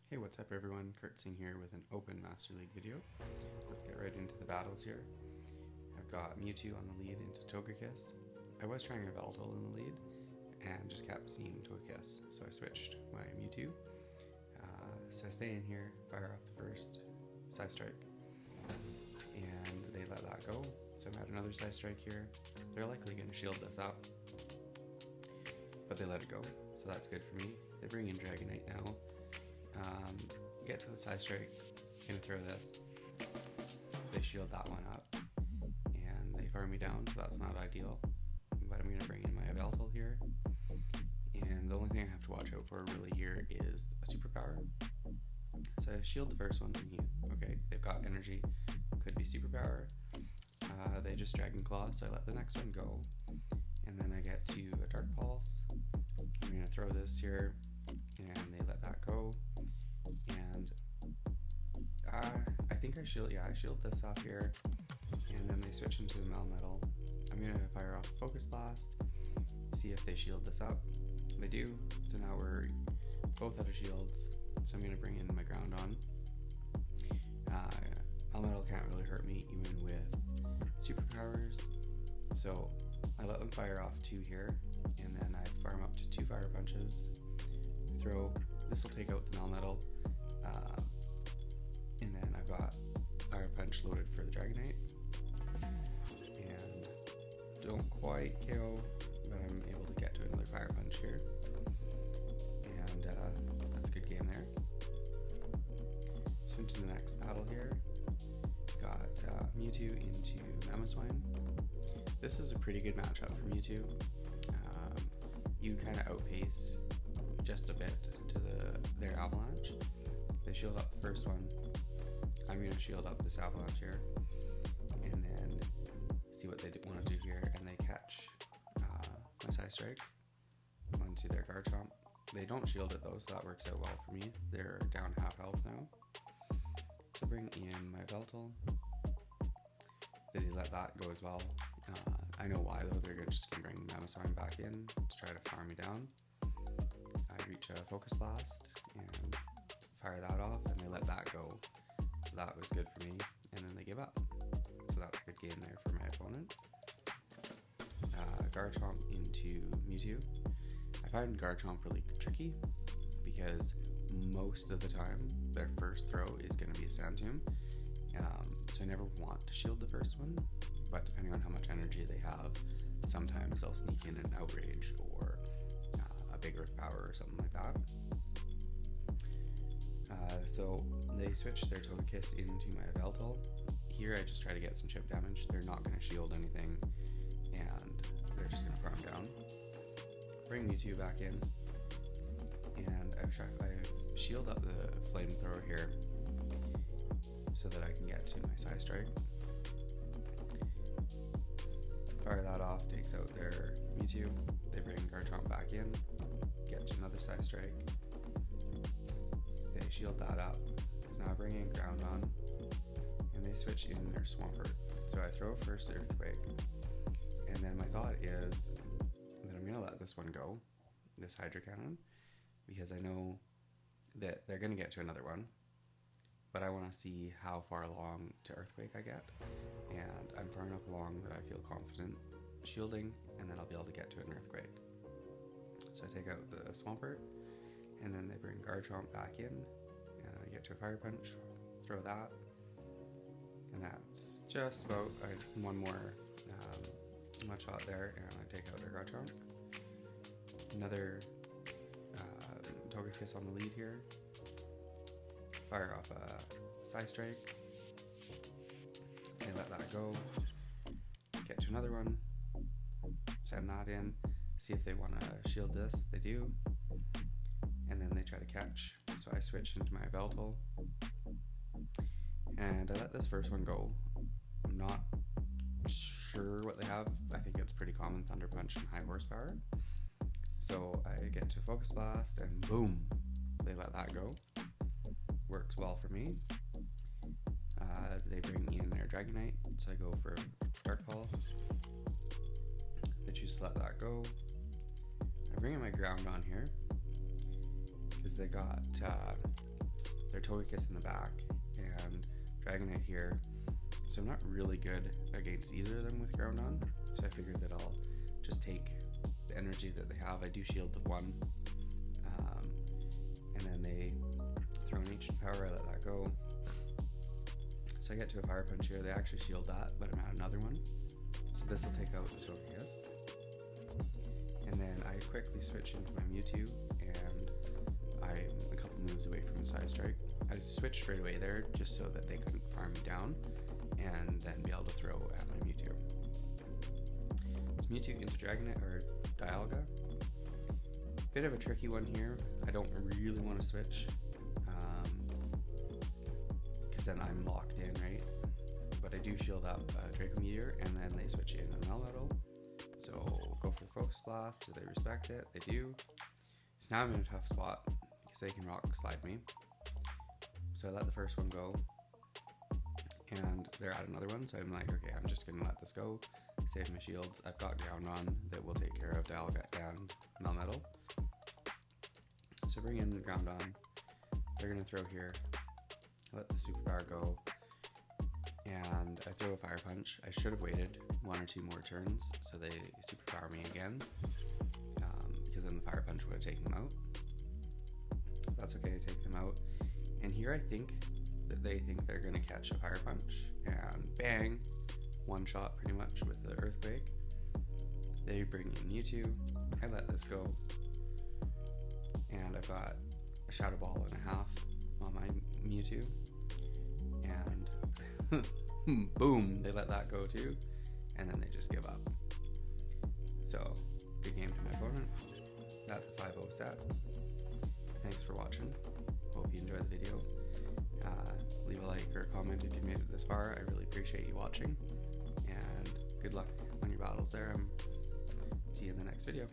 Hey, what's up everyone? Kurtzing here with an open Master League video. Let's get right into the battles here. I've got Mewtwo on the lead into Togekiss. I was trying Yveltal in the lead and just kept seeing Togekiss, so I switched my Mewtwo. So I stay in here, fire off the first Side Strike, and they let that go. So I'm at another Side Strike here. They're likely going to shield this up, but they let it go, so that's good for me. They bring in Dragonite now. Get to the Side Strike, gonna throw this. They shield that one up, and they fire me down, so that's not ideal. But I'm gonna bring in my Yveltal here, and the only thing I have to watch out for really here is a superpower. So I shield the first one, thinking, okay, they've got energy, could be superpower. They just Dragon Claw, so I let the next one go, and then I get to a Dark Pulse. I'm gonna throw this here, and they let that go. And I think I shield this off here, and then they switch into a Melmetal. I'm gonna fire off Focus Blast, see if they shield this up. They do, so now we're both out of shields, so I'm gonna bring in my ground on. Melmetal can't really hurt me even with superpowers, so I let them fire off 2 here, and then I fire them up to 2 Fire Punches. Throw, this will take out the Melmetal, and then I've got Fire Punch loaded for the Dragonite, and don't quite KO, but I'm able to get to another Fire Punch here, and that's a good game there. So into the next battle here, got Mewtwo into Mamoswine. This is a pretty good matchup for Mewtwo. You kind of outpace just a bit to their Avalanche. They shield up the first one. I'm going to shield up this Avalanche here, and then see what they want to do here, and they catch my Side Strike onto their Garchomp. They don't shield it though, so that works out well for me. They're down half health now. So bring in my Yveltal. They let that go as well. I know why though, they're just going to bring Mamoswine back in to try to farm me down. I reach a Focus Blast and fire that off, and they let that go, so that was good for me, and then they give up, so that's a good game there for my opponent. Garchomp into Mewtwo. I find Garchomp really tricky because most of the time their first throw is going to be a Sand Tomb, so I never want to shield the first one, but depending on how much energy they have, sometimes they'll sneak in an Outrage or a big Earth Power or something like that. So they switch their Togekiss into my Yveltal. Here I just try to get some chip damage. They're not going to shield anything, and they're just going to farm down. Bring Mewtwo back in, and I shield up the Flamethrower here so that I can get to my Side Strike. Fire that off, takes out their Mewtwo. They bring Garchomp back in, get to another Side Strike. They shield that up. So now I bring in ground on, and they switch in their Swampert. So I throw first Earthquake, and then my thought is that I'm gonna let this one go, this Hydro Cannon, because I know that they're gonna get to another one, but I want to see how far along to Earthquake I get, and I'm far enough along that I feel confident shielding, and then I'll be able to get to an Earthquake. So I take out the Swampert, and then they bring Garchomp back in, and I get to a Fire Punch, throw that, and that's just about one more one shot there, and I take out their Garchomp. Another Togekiss on the lead here. Fire off a Side Strike. They let that go. Get to another one. Send that in. See if they want to shield this. They do. And then they try to catch. So I switch into my Yveltal. And I let this first one go. I'm not sure what they have. I think it's pretty common Thunder Punch and High Horsepower. So I get to Focus Blast, and boom! They let that go. Works well for me. They bring in their Dragonite, so I go for Dark Pulse. They choose to let that go. I bring in my ground on here, because they got their Togekiss in the back and Dragonite here. So I'm not really good against either of them with Ground On. So I figured that I'll just take the energy that they have. I do shield the one, and then they throw an ancient power. I let that go. So I get to a Fire Punch here. They actually shield that, but I'm at another one. So this will take out the Togekiss. And then I quickly switch into my Mewtwo, and I'm a couple moves away from a Side Strike. I switched straight away there just so that they couldn't farm me down, and then be able to throw at my Mewtwo. It's Mewtwo into Dragonite or Dialga. Bit of a tricky one here. I don't really want to switch, because then I'm locked in, right? But I do shield up Draco Meteor, and then they switch in a Melmetal. So go for Focus Blast. Do they respect it? They do. So now I'm in a tough spot because they can Rock Slide me. So I let the first one go, and they're at another one. So I'm like, okay, I'm just gonna let this go. Save my shields. I've got Ground On that will take care of Dialga and Melmetal. So bring in the Ground On. They're gonna throw here. Let the Super Power go, and I throw a Fire Punch. I should have waited 1 or 2 more turns so they superpower me again, because then the Fire Punch would have taken them out. That's okay to take them out. And here I think that they think they're going to catch a Fire Punch, and bang, one shot pretty much with the Earthquake. They bring in Mewtwo. I let this go, and I've got a Shadow Ball and a half on my Mewtwo, and boom, they let that go too, and then they just give up. So, good game to my opponent. That's a 5-0 set. Thanks for watching. Hope you enjoyed the video. Leave a like or a comment if you made it this far. I really appreciate you watching, and good luck on your battles there. See you in the next video.